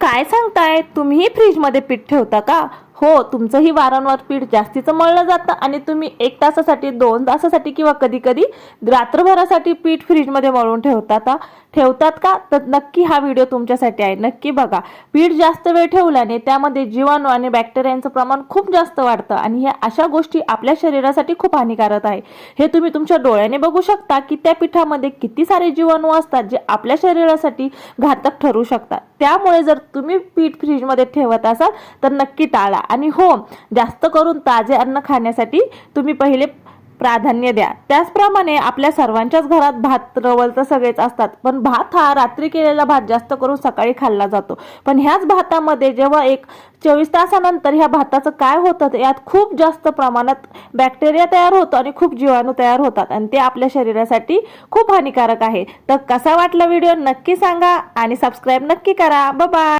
काय सांगताय, तुम्हीही फ्रीजमध्ये पीठ ठेवता का? हो, तुमचंही वारंवार पीठ जास्तीचं मळलं जातं आणि तुम्ही 1 तासासाठी 2 तासासाठी किंवा कधी कधी रात्रभरासाठी पीठ फ्रीजमध्ये मळून ठेवतात का? तर नक्की हा व्हिडिओ तुमच्यासाठी आहे, नक्की बघा. पीठ जास्त वेळ ठेवल्याने त्यामध्ये जीवाणू आणि बॅक्टेरियांचं प्रमाण खूप जास्त वाढतं आणि ह्या अशा गोष्टी आपल्या शरीरासाठी खूप हानिकारक आहे. हे तुम्ही तुमच्या डोळ्याने बघू शकता की त्या पिठामध्ये किती सारे जीवाणू असतात जे आपल्या शरीरासाठी घातक ठरू शकतात. त्यामुळे जर तुम्ही पीठ फ्रीजमध्ये ठेवत असाल तर नक्की टाळा. आणि हो, जास्त करून ताजे अन्न खाण्यासाठी तुम्ही पहिले प्राधान्य द्या. त्याचप्रमाणे आपल्या सर्वांच्याच घरात भात रवल तर सगळेच असतात, पण भात हा रात्री केलेला भात जास्त करून सकाळी खाल्ला जातो. पण ह्याच भातामध्ये जेव्हा 24 तासानंतर ह्या भाताचं काय होतं, यात खूप जास्त प्रमाणात बॅक्टेरिया तयार होतो आणि खूप जीवाणू तयार होतात आणि ते आपल्या शरीरासाठी खूप हानिकारक आहे. तर कसा वाटला व्हिडिओ नक्की सांगा आणि सबस्क्राईब नक्की करा. Bye bye.